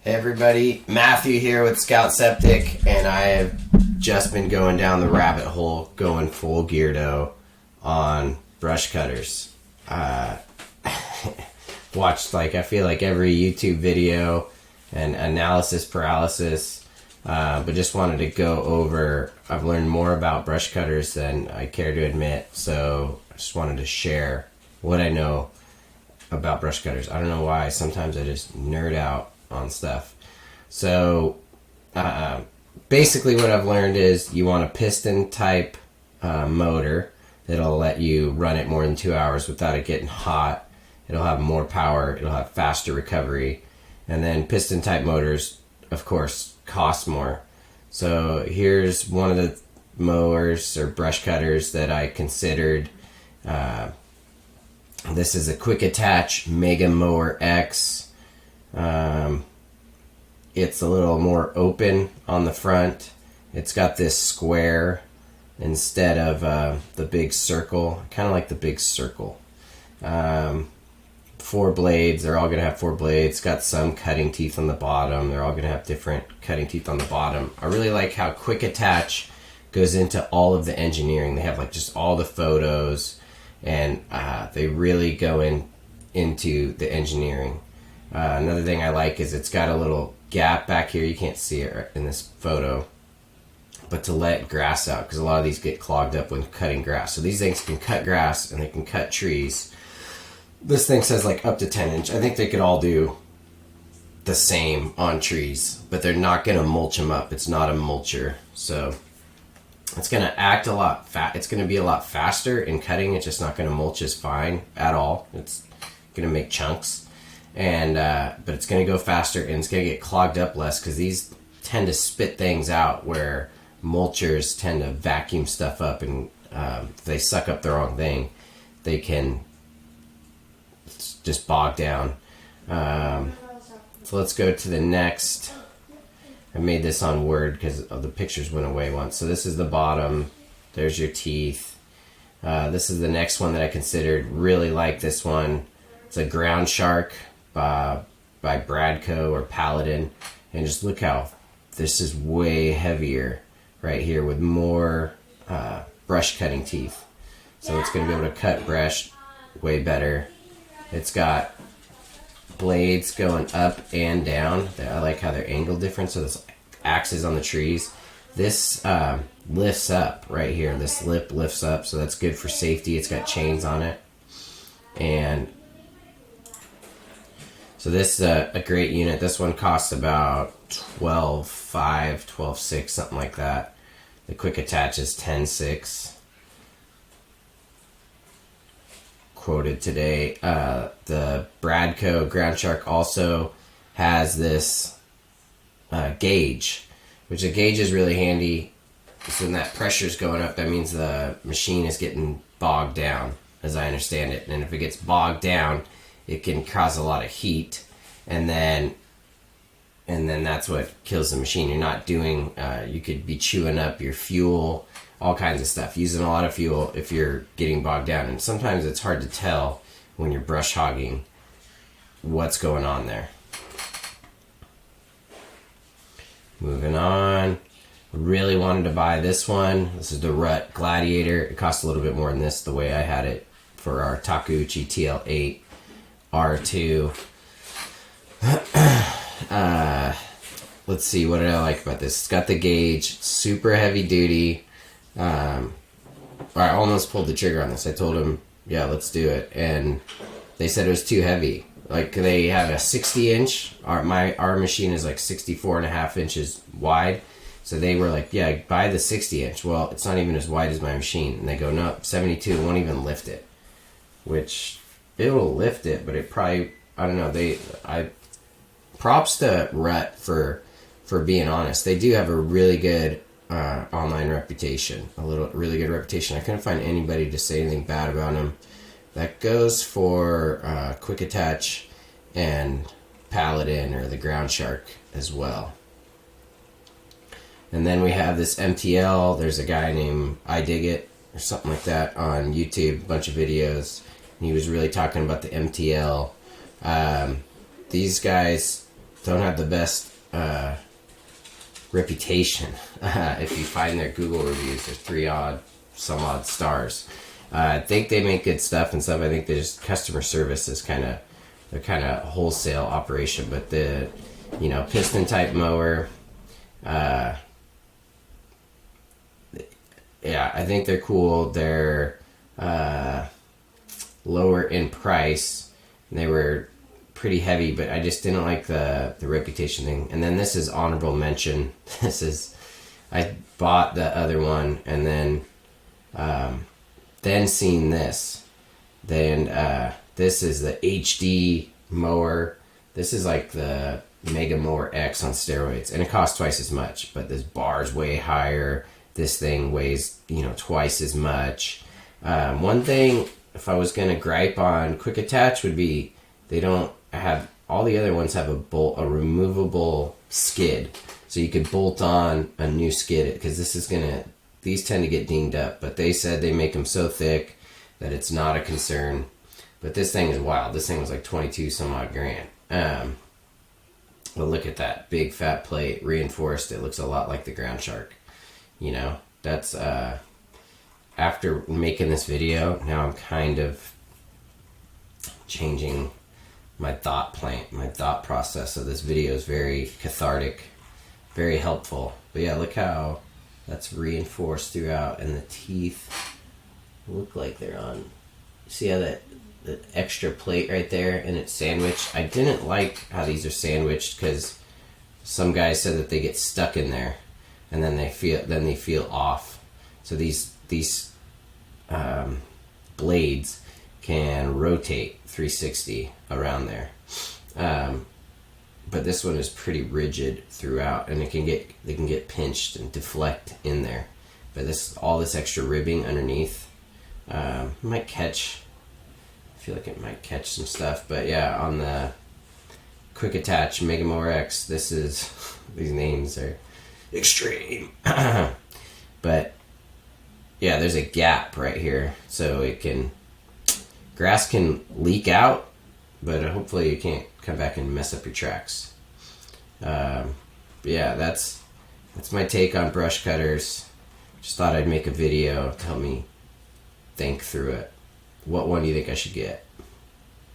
Hey everybody, Matthew here with Scout Septic, and I have just been going down the rabbit hole, going full geardo on brush cutters. Watched I feel like every YouTube video and analysis paralysis, but just wanted to go over, I've learned more about brush cutters than I care to admit, so I just wanted to share what I know about brush cutters. I don't know why, sometimes I just nerd out on stuff. So basically what I've learned is you want a piston type motor that'll let you run it more than 2 hours without it getting hot. It'll have more power, it'll have faster recovery, and then piston type motors of course cost more. So here's one of the mowers or brush cutters that I considered. This is a quick attach Mega Mower X. It's a little more open on the front. It's got this square instead of the big circle. Kind of like the big circle. 4 blades. They're all going to have 4 blades. It's got some cutting teeth on the bottom. They're all going to have different cutting teeth on the bottom. I really like how quick attach goes into all of the engineering. They have just all the photos, and they really go into the engineering. Another thing I like is it's got a little gap back here. You can't see it in this photo, but to let grass out, because a lot of these get clogged up when cutting grass. So these things can cut grass and they can cut trees. This thing says up to 10 inch. I think they could all do the same on trees, but they're not going to mulch them up. It's not a mulcher, so it's going to act a lot it's going to be a lot faster in cutting. It's just not going to mulch as fine at all. It's going to make chunks. And but it's going to go faster, and it's going to get clogged up less, because these tend to spit things out where mulchers tend to vacuum stuff up, and if they suck up the wrong thing, they can just bog down. So let's go to the next. I made this on Word because the pictures went away once. So this is the bottom. There's your teeth. This is the next one that I considered. Really like this one. It's a Ground Shark by Bradco or Paladin, and just look how this is way heavier right here with more brush cutting teeth, so it's going to be able to cut brush way better. It's got blades going up and down. I like how they're angled different, so this axes on the trees. This lifts up right here. This lip lifts up, so that's good for safety. It's got chains on it, and so this is a great unit. This one costs about $12,500, $12,600, something like that. The quick attach is $10,600. Quoted today. The Bradco Ground Shark also has this gauge, which a gauge is really handy. So when that pressure is going up, that means the machine is getting bogged down, as I understand it. And if it gets bogged down, it can cause a lot of heat, and then that's what kills the machine. You're not doing, you could be chewing up your fuel, all kinds of stuff, using a lot of fuel if you're getting bogged down. And sometimes it's hard to tell when you're brush hogging what's going on there. Moving on. Really wanted to buy this one. This is the Rut Gladiator. It costs a little bit more than this, the way I had it for our Takeuchi TL8 R2. Let's see, what did I like about this? It's got the gauge, super heavy duty. I almost pulled the trigger on this. I told them, yeah, let's do it, and they said it was too heavy. They had a 60 inch. Our machine is 64.5 inches wide, so they were like, yeah, buy the 60 inch. Well, it's not even as wide as my machine, and they go, no, 72 won't even lift it, which it'll lift it, but it probably, I don't know. Props to Rut for being honest. They do have a really good online reputation, really good reputation. I couldn't find anybody to say anything bad about them. That goes for Quick Attach and Paladin or the Ground Shark as well. And then we have this MTL. There's a guy named I Dig It or something like that on YouTube, a bunch of videos. And he was really talking about the MTL. These guys don't have the best reputation. If you find their Google reviews, there's some odd stars. I think they make good stuff and stuff. I think there's customer service is they're kind of wholesale operation, but the, piston type mower, yeah, I think they're cool. They're lower in price. They were pretty heavy, but I just didn't like the reputation thing. And then this is honorable mention. I bought the other one and then seen this. Then this is the HD mower. This is like the Mega Mower X on steroids, and it costs twice as much, but this bar's way higher. This thing weighs, twice as much. One thing, if I was going to gripe on Quick Attach, would be they don't have, all the other ones have a removable skid. So you could bolt on a new skid, because these tend to get dinged up. But they said they make them so thick that it's not a concern. But this thing is wild. This thing was like 22 some odd grand. But look at that big fat plate, reinforced. It looks a lot like the Ground Shark. That's after making this video, now I'm kind of changing my thought process. So this video is very cathartic, very helpful. But yeah, look how that's reinforced throughout, and the teeth look like they're on. See how the extra plate right there, and it's sandwiched. I didn't like how these are sandwiched, because some guys said that they get stuck in there, and then they feel off. So these blades can rotate 360 around there, but this one is pretty rigid throughout, and they can get pinched and deflect in there. But all this extra ribbing underneath might catch. I feel like it might catch some stuff, but yeah, on the Quick Attach Mega Mower X, these names are extreme. But yeah, there's a gap right here, so grass can leak out, but hopefully it can't come back and mess up your tracks. But yeah, that's my take on brush cutters. Just thought I'd make a video to help me think through it. What one do you think I should get?